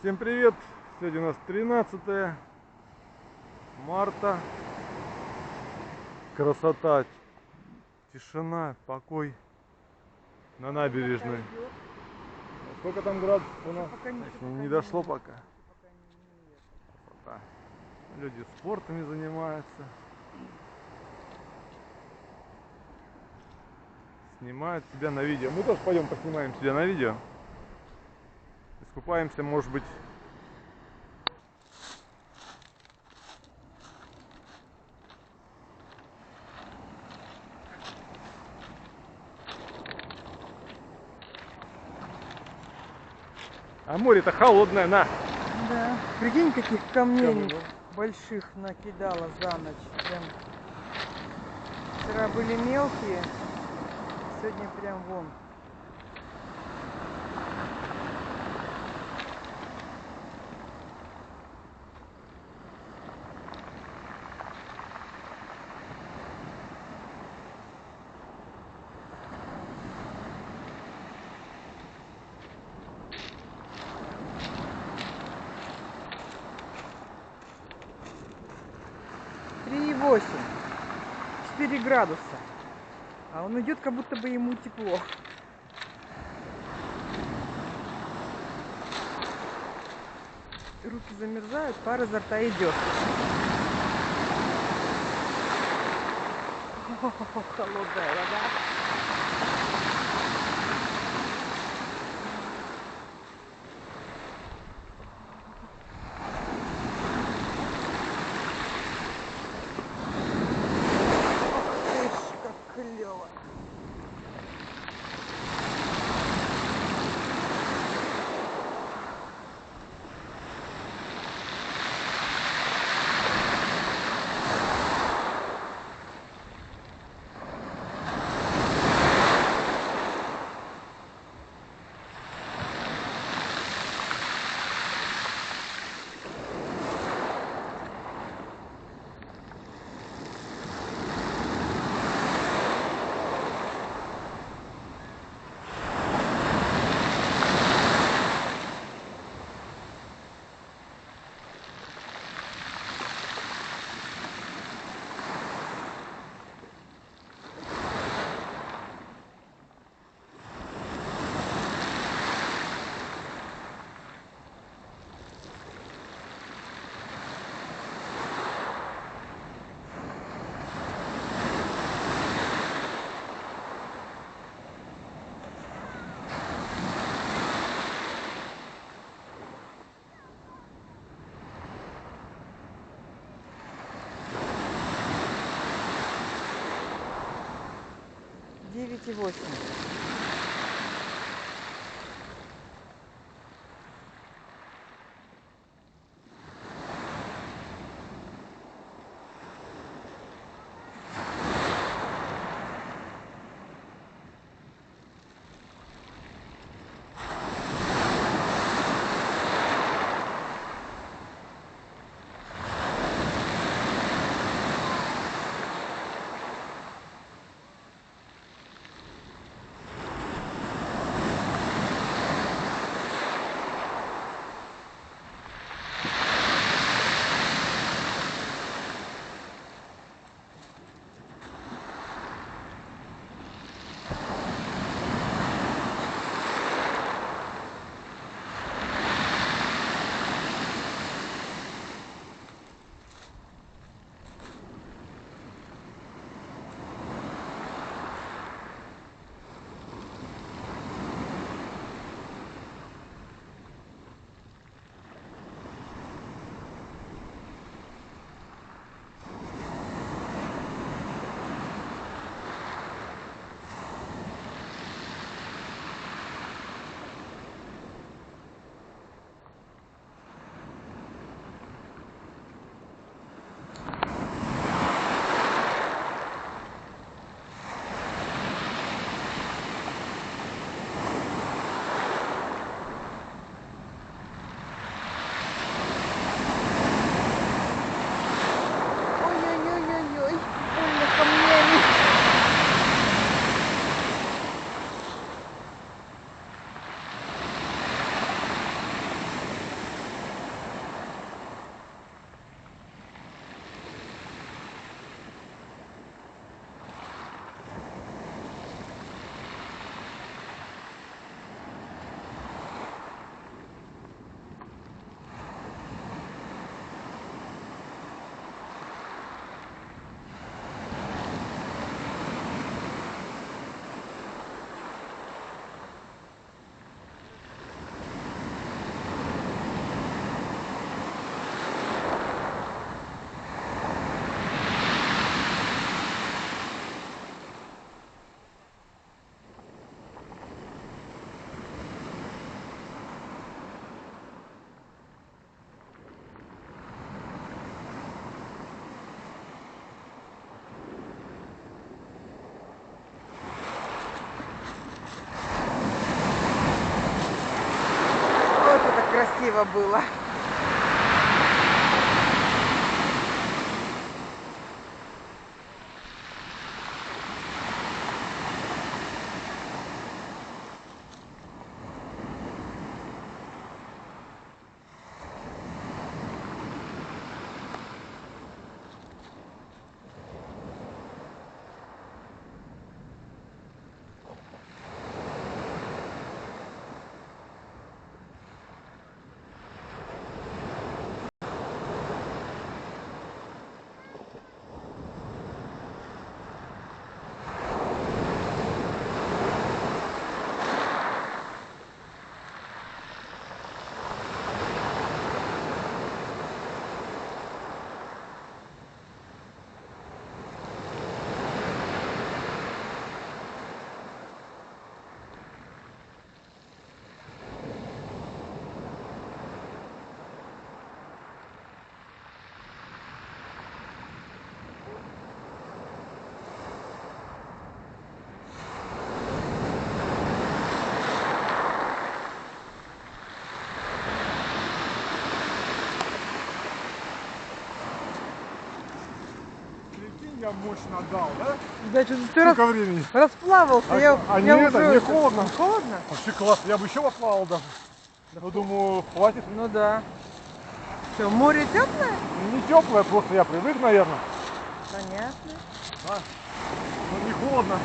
Всем привет! Сегодня у нас 13 марта. Красота, тишина, покой на набережной. Сколько там градусов у нас? Не дошло пока. Красота. Люди спортами занимаются. Снимают себя на видео. Мы тоже пойдем поснимаем себя на видео. Искупаемся, может быть. А море-то холодное, на! Да, прикинь, каких камней Камни, ну. больших накидала за ночь. Прям. Вчера были мелкие, сегодня прям вон. Три и 8, 4 градуса. А он идет, как будто бы ему тепло. Руки замерзают, пар изо рта идет. Холодная вода. Как клево. Девять и 8. красиво было. Прикинь, я мощно дал, да? Да, что ты Сколько времени? расплавался. А- я, а я не уже... это, не холодно? Не холодно? Вообще класс, я бы еще поплавал даже. Ну, думаю, хватит. Ну да. Что, море теплое? Не теплое, просто я привык, наверное. Понятно. А? Ну, не холодно.